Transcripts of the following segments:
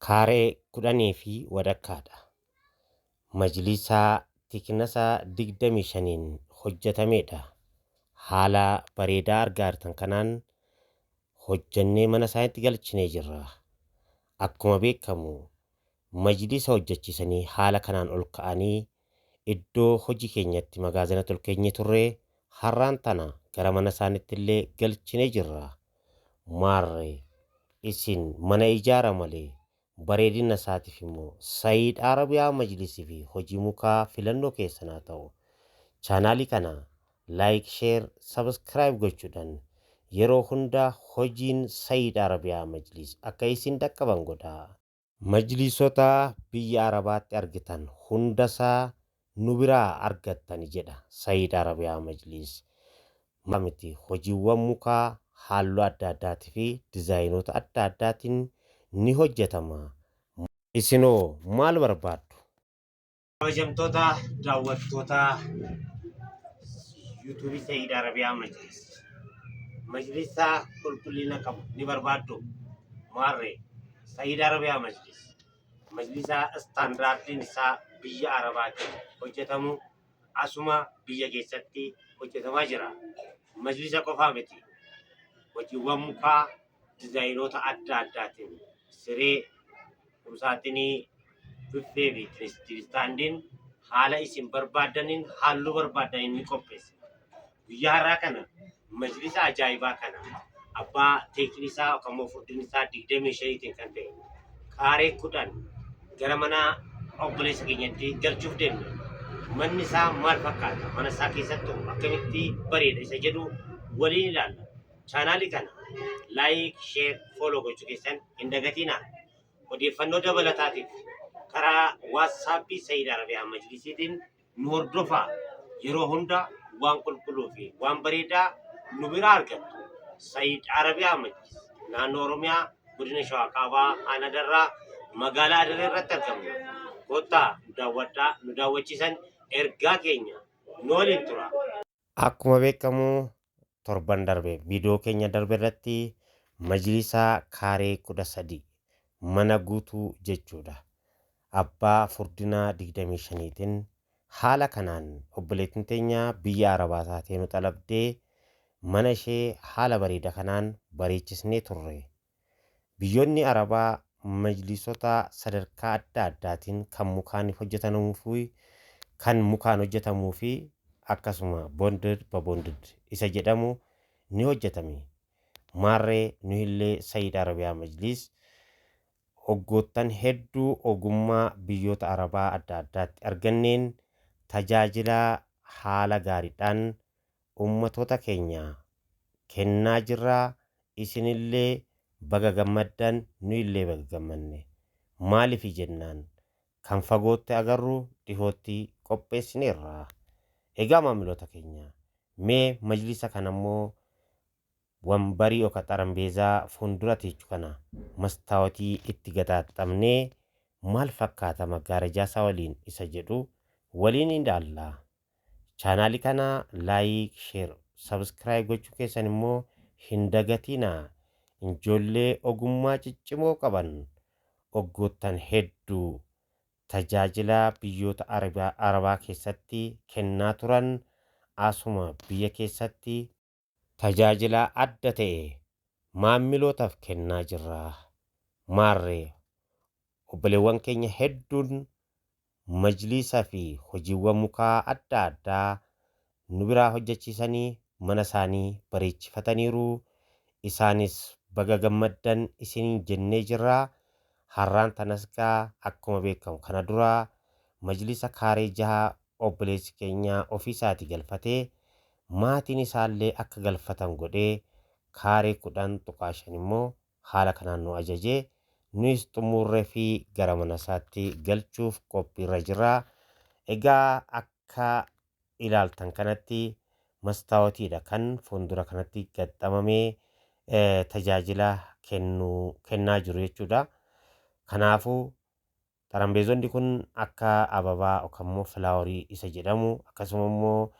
Kaaree kudhanii fi walakkaadha. Majlisaa tiknasaa 25 hojjetamedha. Haala bareedaa argaartan kanaan hojjannee mana isaaniitti galchinee jirra. Akkuma beekamu majlisa hojjechiisanii haala kanaan ol ka'anii iddoo hojii keenyatti magaazina tolkeenye turree har'aan tana gara mana isaaniitti illee galchinee jirra. Maarree isin mana ijaara malee bareedina isaatiif immoo Saayid Arabiyaa Majlisii fi hojii mukaa filannoo keessanaa ta'u. Chaanaalii kana laayik, sheer, sabskiraayib gochuudhaan yeroo hundaa hojiin Saayid Arabiyaa Majlis akka isin dhaqqaban godhaa. Majlisota biyya Arabaatti argitan hundasaa nu biraa argattan jedha Saayid Arabiyaa Majlis. Miti hojiiwwan mukaa halluu adda addaatii fi dizaayinoota adda addaatiin ni hojjetama. Isinoo maal barbaaddu? Kabajamtoota daawwattoota yuutuubii Saayid Arabiyaa Majlis. Majlisa qulqullina qabu ni barbaaddu? Maarree Saayid Arabiyaa Majlis. Majlisa istaandaardiin isaa biyya Arabaatti hojjetamu asuma biyya keessatti hojjetamaa jira. Majlisa qofaa miti. Hojiiwwan mukaa dizaayinoota adda addaatiin siree kumsaatinii biffee fi kiristaandiin haala isin barbaadaniin halluu barbaadaniin ni qopheessa. Guyyaa har'aa kana majlisa ajaa'ibaa kana abbaa teeknisaa yookaan furdin isaa 25 kan ta'e kaaree 10 gara mana obboleessa keenyatti galchuuf deemne. Manni isaa maal fakkaata? Mana isaa keessattuu akkamitti bareeda isa jedhu waliin ilaalla. Chaanaalii kana laayik, sheer, fooloo gochuu keessan hin dagatinaa. Odeeffannoo dabalataatiif karaa waatsaappii Saayid Arabiyaa Majlisiitiin nu hordofaa. Yeroo hunda waan qulqulluu fi waan bareedaa nu biraa argattu. Saayid Arabiyaa Majlis naannoo Oromiyaa godina Shawaa Kaabaa Aanaa Darraa magaalaa Adalee irratti argamna. Kottaa daawwadhaa, nu daawwachiisan ergaa keenya nu waliin tura. Akkuma beekamu torban darbe viidiyoo keenya darbe irratti majlisa kaaree 13 mana guutuu jechuudha. Abbaa furdinaa 25tiin haala kanaan obboleettiin teenya biyya Arabaa taatee nu xalabdee mana ishee haala bareeda kanaan bareechisnee turre. Biyyoonni Arabaa majlisota sadarkaa adda addaatiin kan mukaan hojjetamuu fi kan mukaan hojjetamuu fi akkasuma bonded babonded isa jedhamu ni hojjetame. Maarree nu illee Saayid Arabiyaa Majlis hoggoottan hedduu ogummaa biyyoota Arabaa adda addaatti arganneen tajaajila haala gaariidhaan ummatoota keenya kennaa jirraa. Isinillee baga gammaddan, nu illee baga gammanne. Maaliif jennaan kan fagootti agarru dhihootti qopheessineerra. Egaa maamiloota keenya mee majlisa kanammoo wambarii yookaan xarambeezaa fuulduraatti kana mastaawotii itti gataxxamnee maal fakkaata maggaarajaa isaa waliin isa jedhu waliin ilaalla. Chaanaalii kana laayik, sheer, sabskiraayib gochuu keessan immoo hin dagatinaa. Ijoollee ogummaa ciccimoo qaban oggoottan hedduu tajaajila biyyoota Arabaa keessatti kennaa turan asuma biyya keessatti tajaajila adda ta'e maamilootaaf kennaa jirra. Maarree obboleewwan keenya hedduun majlisaa fi hojiiwwan mukaa adda addaa nu biraa hojjechiisanii mana isaanii bareechifataniiru. Isaanis baga gammaddan isin jennee jirra. Har'aan tanasgaa akkuma beekamu kana duraa majlisa kaaree 6 obboleessi keenya ofiisaati galfatee maatiin isaallee akka galfatan godhee kaaree 10.5 immoo haala kanaan nu ajajee nus xumurree fi gara mana isaatti galchuuf qophiirra jirra. Egaa akka ilaaltan kanatti mastaawotiidha kan fuuldura kanatti gaxxamamee tajaajila kennaa jiru jechuudha. Kanaafuu xarambeezonni kun akka ababaa yookaan immoo filaaworii isa jedhamu akkasuma immoo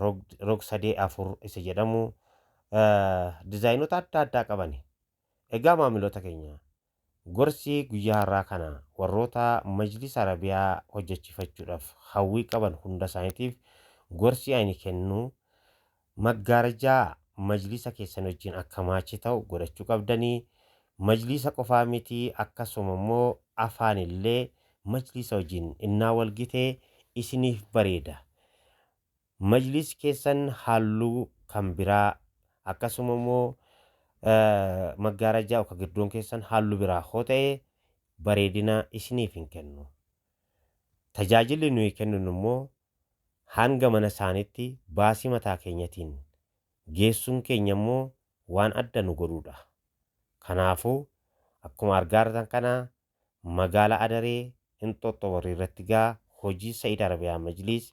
rog 3-4 isa jedhamu dizaayinoota adda addaa qaban. Egaa maamiloota keenya Gorsi guyyaa har'aa kana warroota Majlisa Arabiyaa hojjechiifachuudhaaf hawwii qaban hunda isaaniitiif gorsi ani kennu maggaarajaa majlisa keessan wajjin akka maachi ta'u godhachuu qabdanii. Majlisa qofaa miti akkasuma immoo afaan illee majlisa wajjin innaa walgitee isiniif bareeda. Majlis keessan halluu kan biraa akkasuma immoo maggaarajaa akka gidduun keessan halluu biraa hoo ta'e bareedina isiniif hin kennu. Tajaajilli nuyi kennu immoo hanga mana isaaniitti baasii mataa keenyatiin geessuun keenya immoo waan adda nu godhuudha. Kanaafuu akkuma argaa jirtan kana magaalaa Adaree Inxooxxoo warri irratti gaa hojii Sa'iid Arabiyaa Majlis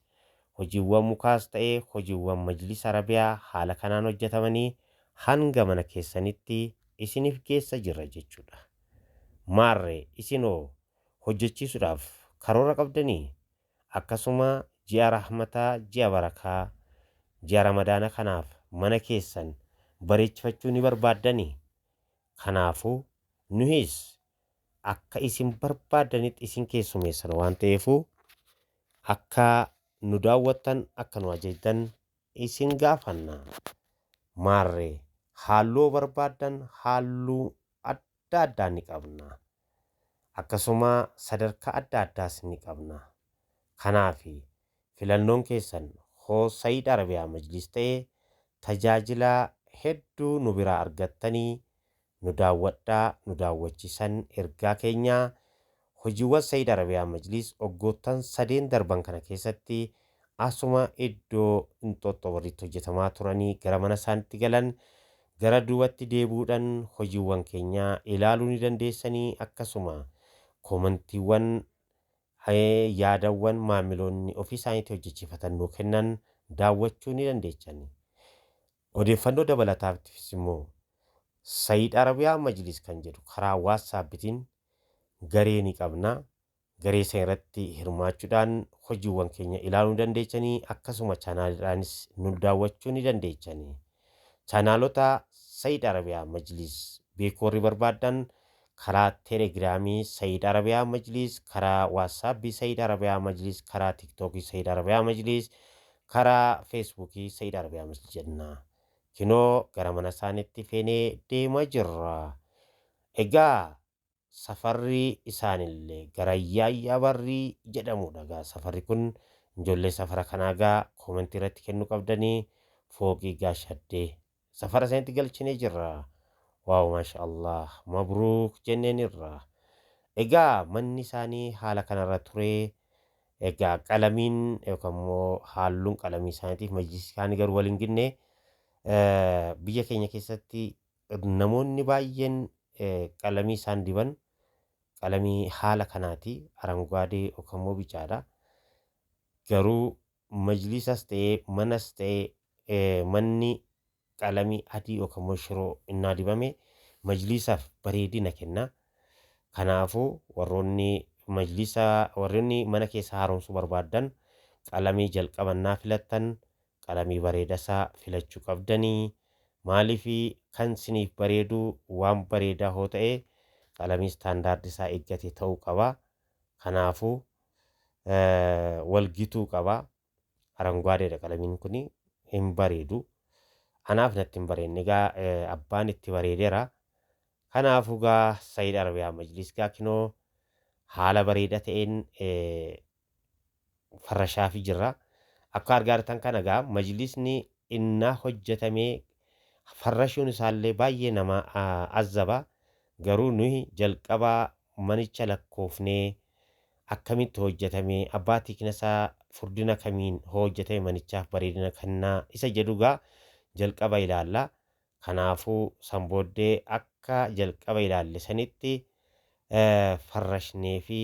hojiiwwan mukaas ta'ee hojiiwwan Majlisa Arabiyaa haala kanaan hojjetamanii hanga mana keessanitti isiniif geessa jirra jechuudha. Maarree isinoo hojjechiisuudhaaf karoora qabdanii akkasuma ji'a rahmataa ji'a barakaa ji'a ramadaana kanaaf mana keessan bareechifachuu ni barbaaddanii. Kanaafuu nuhis akka isin barbaadanitti isin keessummeessan waan ta'eefuu akka nu daawwattan akka nu ajajdan isin gaafanna. Maarree halluu barbaaddan halluu adda addaa ni qabna. Akkasuma sadarkaa adda addaas ni qabna. Kanaafi filannoon keessan hoo Sa'iid Arabiyaa Majlis ta'ee tajaajila hedduu nu biraa argattanii nu daawwadhaa nu daawwachiisan ergaa keenyaa. Hojiiwwan Sa'iid Arabiyaa Majlis waggoottan 3 darban kana keessatti asuma iddoo Inxooxxoo warriitti hojjetamaa turanii gara mana isaaniitti galan gara duubatti deebuudhaan hojiiwwan keenyaa ilaaluu ni dandeessanii. Akkasuma koomantiiwwan yaadawwan maamiloonni ofii isaaniitti hojjechiifatan nuu kennan daawwachuu ni dandeessanii. Odeeffannoo dabalataafis immoo Sa'iid Arabiyaa Majlis kan jedhu karaa WhatsAppitiin garee ni qabna. Garee sana irratti hirmaachuudhaan hojiiwwan keenya ilaaluu dandeessanii. Akkasuma chaanaaliidhaanis nu daawwachuu ni dandeessanii. Chaanaalota Sa'iid Arabiyaa Majlis beekuu warri barbaaddan karaa Telegiraamii Sa'iid Arabiyaa Majlis, karaa WhatsAppii Sa'iid Arabiyaa Majlis, karaa TikTokii Sa'iid Arabiyaa Majlis, karaa Feesbuukii Sa'iid Arabiyaa Majlis jenna. Kinoo gara mana isaaniitti feenee deemaa jirra. Egaa safarri isaanillee gara Yaayyaa Barrii jedhamudha. Safarri kun ijoollee safara kanaa gaa koomentii irratti kennuu qabdanii fooqii gaashaddee safara isaaniitti galchinee jirra. Waaw maashaallah mabruuk jenneen irra. Egaa manni isaanii haala kanarra ture. Egaa qalamiin yookaan immoo halluun qalamii isaaniitiif majlisni isaanii garuu waliin ginne biyya keenya keessatti namoonni baay'een qalamii isaan diban qalamii haala kanaati arangaadee yookaan immoo bicaadha. Garuu majlisas ta'ee manas ta'ee manni qalamii adii yookaan immoo shiroo innaa dibame majlisaaf bareedina kenna. Kanaafuu warroonni mana keessa haaromsuu barbaadan qalamii jalqabannaa filattan qalamii bareedasaa filachuu qabdanii. Maaliifi kan siniif bareedu waan bareedaa hoo ta'e qalamii istaandaardii isaa eeggate ta'uu qaba. Kanaafuu walgituu qaba. Arangaadeedha qalamiin kun hin bareedu. Anaaf natti hin bareedne egaa abbaan itti bareedeera. Kanaafuu gaa Sa'iid Arabiyaa Majlis gaa kinoo haala bareedaa ta'een farrashaafii jirra. Akka argaa jirtan kana gaa majlisni innaa hojjetamee farrashuun isaallee baay'ee nama azzaba. Garuu nuyi jalqabaa manicha lakkoofnee akkamitti hojjetamee abbaa tiiknasaa furdina kamiin hojjetame manichaaf bareedina kennaa isa jedhu gaa jalqaba ilaalla. Kanaafuu sanbooddee akka jalqaba ilaalle sanitti farrashnee fi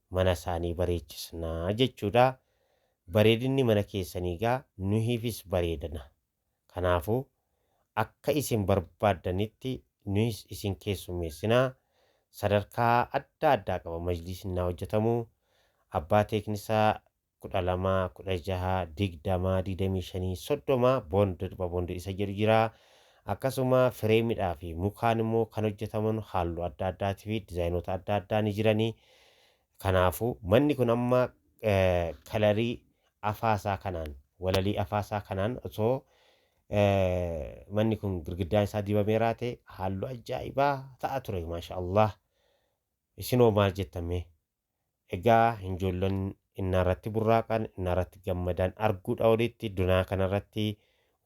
mana isaanii bareechisnaa jechuudha. Bareedinni mana keessanii gaa nuhiifis bareedana. Kanaafuu akka isin barbaaddanitti nuhis isin keessummeessinaa. Sadarkaa adda addaa qaba majlisni hojjetamu. Abbaa teeknisaa 12, 16, 20, 25, 30 boondii isa jedhu jira. akkasuma fireemidhaa fi mukaan immoo kan hojjetaman halluu adda addaatii fi dizaayinoota adda addaa ni jiranii. Kanaafuu manni kun amma kalarii afaasaa kanaan walalii afaasaa kanaan osoo manni kun girgiddaan isaa dibameeraa ta'e halluu ajaa'ibaa ta'a ture maashaallah. Isinoo maal jettame? Egaa hinjoollan innaarratti burraaqan innaarratti gammadan arguudha olitti dunaa kanarratti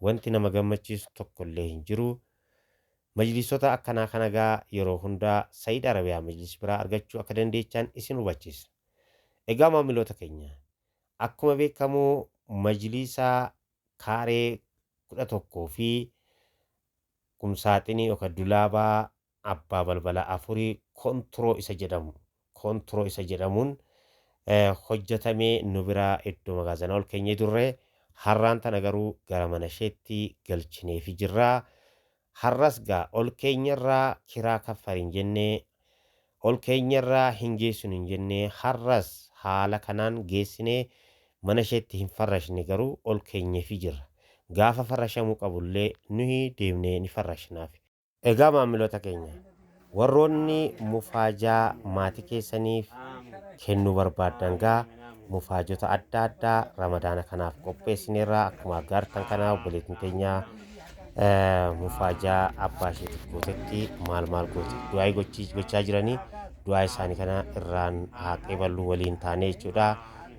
wanti nama gammachiisu tokkollee hin jiru. Majlisoota akkanaa kana gaa yeroo hundaa Saayid Arabiyaa majlis biraa argachuu akka dandeechaan isin hubachiisa. Egaa maamiloota keenya akkuma beekamu majlisa kaaree 11 fi kumsaaxinii yookaan dulaabaa abbaa balbala afurii kontiroo isa jedhamuun hojjetamee nu biraa iddoo magaazana ol keenyee turre. Har'aan tana garuu gara mana isheetti galchineefi jirraa. Har'as gaa ol keenyarraa kiraa kaffariin jennee ol keenyarraa hin geessinu hin jennee har'as haala kanaan geessinee mana isheetti hin farrashne garuu ol keenyeefi jirra. Gaafa farrashamuu qabullee nuyi deemnee ni farrashnaaf. Egaa maamiloota keenya warroonni mufaajaa maatii keessaniif kennuu barbaaddan gaa mufaajota adda addaa ramadaana kanaaf qopheessineerraa akkuma agartan kanaa obboleettiin teenya mufaajaa abbaa isheetiif gootetti maal gooti du'aa gochaa jiranii du'aa isaanii kana irraan haaqee bal'uu waliin taanee jechuudha.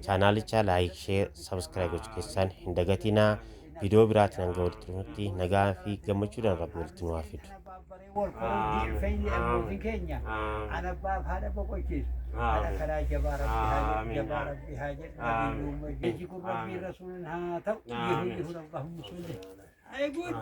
Chaanaalicha laayik sheer sabskiraayib gochuu keessan hin dagatinaa. Video biraatiin hanga walitti dhufutti nagaa fi gammachuudhaan rabbi walitti nu haa fidu. أنا باب هذا بقولك أنا كلا جبار ربي هاجر يجيكم ربي رسولنا تو يهود اللهم صل. أي قول